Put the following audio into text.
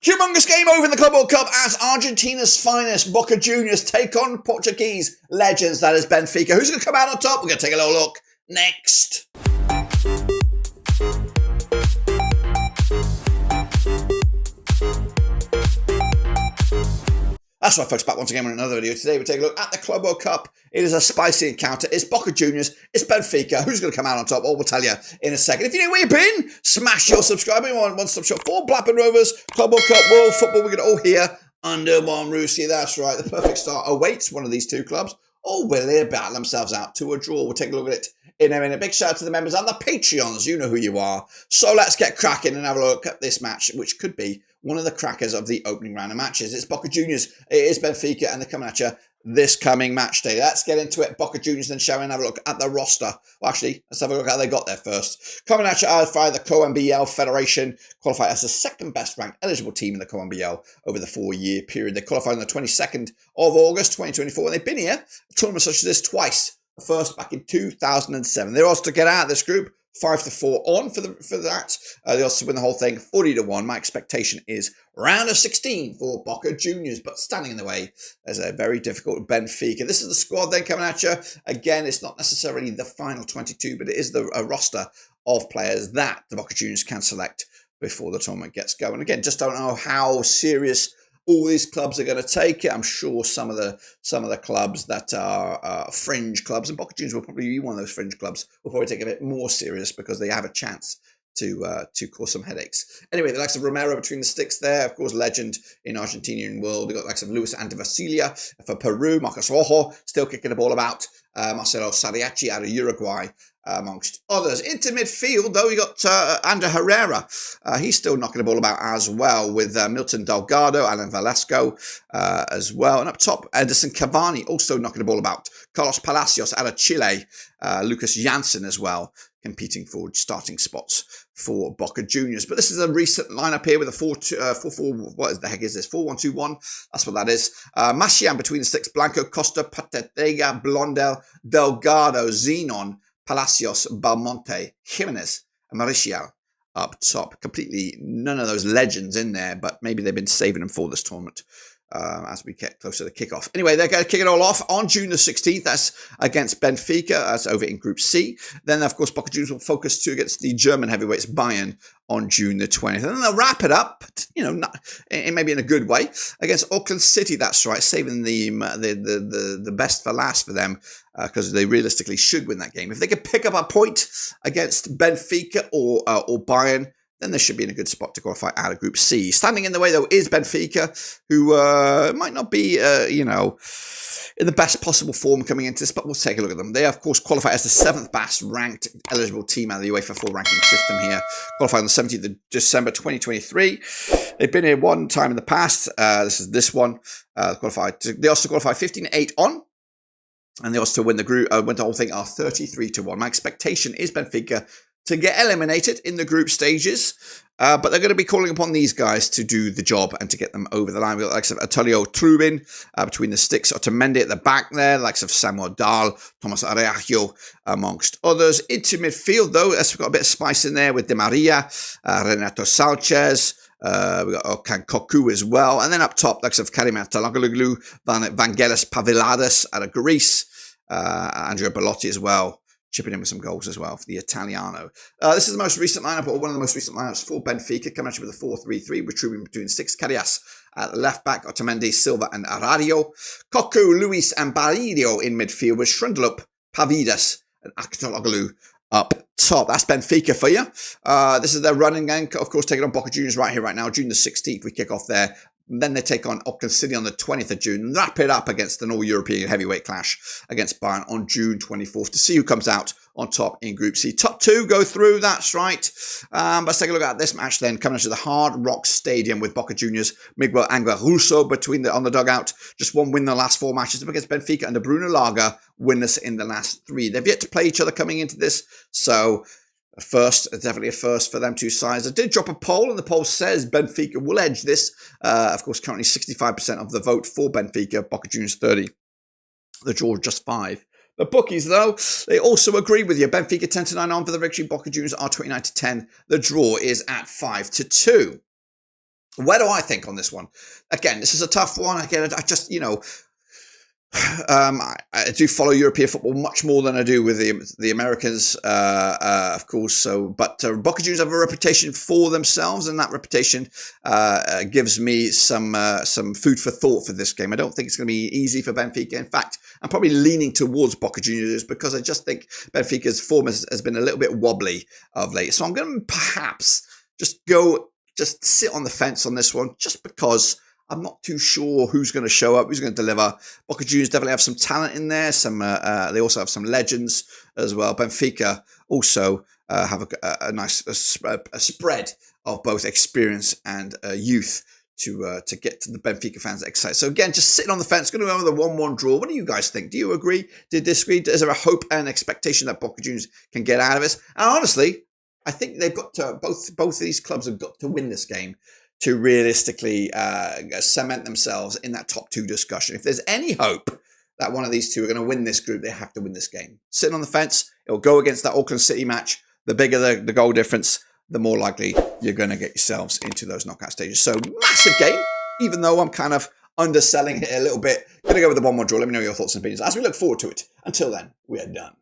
Humongous game over in the Club World Cup as Argentina's finest Boca Juniors take on Portuguese legends, that is Benfica. Who's going to come out on top? We're going to take a little look next. That's right, folks, back once again with another video. Today we take a look at the Club World Cup. It is a spicy encounter. It's Boca Juniors, it's Benfica. Who's going to come out on top? Well, we'll tell you in a second. If you know where you've been, smash your subscribe. You want one-stop shop for Blackburn Rovers, Club World Cup, World Football. We're going to all here under one roof. See, that's right. The perfect start awaits one of these two clubs. Or will they battle themselves out to a draw? We'll take a look at it in a minute. Big shout out to the members and the Patreons. You know who you are. So let's get cracking and have a look at this match, which could be one of the crackers of the opening round of matches. It's Boca Juniors, it is Benfica, and they're coming at you this coming match day. Let's get into it. Boca Juniors, then shall we have a look at the roster. Well, actually, let's have a look at how they got there first. Coming at you via the CONMEBOL Federation, qualified as the second best ranked eligible team in the CONMEBOL over the 4-year period. They qualified on the 22nd of August 2024, and they've been here, a tournament such as this, twice. The first back in 2007. They're also to get out of this group 5-4 on for that. They also win the whole thing 40-1. My expectation is round of 16 for Boca Juniors, but standing in the way, there's a very difficult Benfica. This is the squad then coming at you. Again, it's not necessarily the final 22, but it is a roster of players that the Boca Juniors can select before the tournament gets going. Again, just don't know how serious all these clubs are going to take it. I'm sure some of the clubs that are fringe clubs, and Boca Juniors will probably be one of those fringe clubs, will probably take it a bit more serious because they have a chance to cause some headaches. Anyway, the likes of Romero between the sticks there, of course, legend in Argentinian world. We've got the likes of Luis Antevasilia for Peru, Marcos Rojo still kicking the ball about, Marcelo Sariachi out of Uruguay, amongst others. Into midfield, though, we got Ander Herrera. He's still knocking the ball about as well, with Milton Delgado, Alan Velasco as well. And up top, Edison Cavani also knocking the ball about. Carlos Palacios out of Chile. Lucas Janssen as well, competing for starting spots for Boca Juniors. But this is a recent lineup here with a 4-4, what the heck is this? 4-1-2-1. That's what that is. Macian between the sticks. Blanco, Costa, Patetega, Blondel, Delgado, Zenon, Palacios, Belmonte, Jimenez, and Mauricio up top. Completely none of those legends in there, but maybe they've been saving them for this tournament as we get closer to kick-off. Anyway, they're going to kick it all off on June the 16th. That's against Benfica. That's over in Group C. Then, of course, Boca Juniors will focus against the German heavyweights Bayern on June the 20th. And then they'll wrap it up, maybe in a good way, against Auckland City. That's right, saving the best for last for them, because they realistically should win that game. If they could pick up a point against Benfica or Bayern, then they should be in a good spot to qualify out of Group C. Standing in the way, though, is Benfica, who might not be, in the best possible form coming into this, but we'll take a look at them. They, of course, qualify as the 7th best ranked eligible team out of the UEFA 4 ranking system here. Qualified on the 17th of December 2023. They've been here one time in the past. This is this one. They also qualified 15-8 on. And they also win the group, win the whole thing, are 33-1. My expectation is Benfica to get eliminated in the group stages, but they're going to be calling upon these guys to do the job and to get them over the line. We've got the likes of Attilio Trubin between the sticks, Otamendi at the back there, the likes of Samuel Dahl, Thomas Araujo, amongst others. Into midfield, though, we've got a bit of spice in there with Di Maria, Renato Sanchez. We've got Okan Koku as well. And then up top, likes of Karim Ataloglu, Vangelis Pavlidis out of Greece, Andrea Bellotti as well, chipping in with some goals as well for the Italiano. This is the most recent lineup, or one of the most recent lineups for Benfica, coming at you with a 4-3-3, with Trubin between six, Carias at left back, Otamendi, Silva and Arario, Koku, Luis and Barrio in midfield, with Shrundlup, Pavlidis and Ataloglu up top. That's Benfica for you. This is their running game, of course, taking on Boca Juniors right here, right now. June the 16th, we kick off there. Then they take on Auckland City on the 20th of June, wrap it up against an all-European heavyweight clash against Bayern on June 24th to see who comes out on top in Group C. Top 2 go through, that's right. Let's take a look at this match then, coming into the Hard Rock Stadium with Boca Juniors, Miguel Angel Russo on the dugout. Just one win in the last 4 matches against Benfica under Bruno Laga, winless in the last 3. They've yet to play each other coming into this, so definitely a first for them two sides. I did drop a poll, and the poll says Benfica will edge this. Of course, currently 65% of the vote for Benfica, Boca Juniors 30. The draw just 5. The bookies, though, they also agree with you. Benfica 10-9 on for the victory. Boca Juniors are 29-10. The draw is at 5-2. Where do I think on this one? Again, this is a tough one. Again, I just, you know, I do follow European football much more than I do with the Americans, of course. So, but Boca Juniors have a reputation for themselves, and that reputation gives me some food for thought for this game. I don't think it's going to be easy for Benfica. In fact, I'm probably leaning towards Boca Juniors because I just think Benfica's form has been a little bit wobbly of late. So I'm going to perhaps just sit on the fence on this one, just because I'm not too sure who's going to show up, who's going to deliver. Boca Juniors definitely have some talent in there. They also have some legends as well. Benfica also have a nice spread of both experience and youth to get to the Benfica fans excited. So again, just sitting on the fence, going to go with a 1-1 draw. What do you guys think? Do you agree? Do you disagree? Is there a hope and expectation that Boca Juniors can get out of it? And honestly, I think they've got to, both of these clubs have got to win this game to realistically cement themselves in that top 2 discussion. If there's any hope that one of these two are going to win this group, they have to win this game. Sitting on the fence, it'll go against that Auckland City match. The bigger the goal difference, the more likely you're going to get yourselves into those knockout stages. So massive game, even though I'm kind of underselling it a little bit. Going to go with the 1-1 draw. Let me know your thoughts and opinions as we look forward to it. Until then, we are done.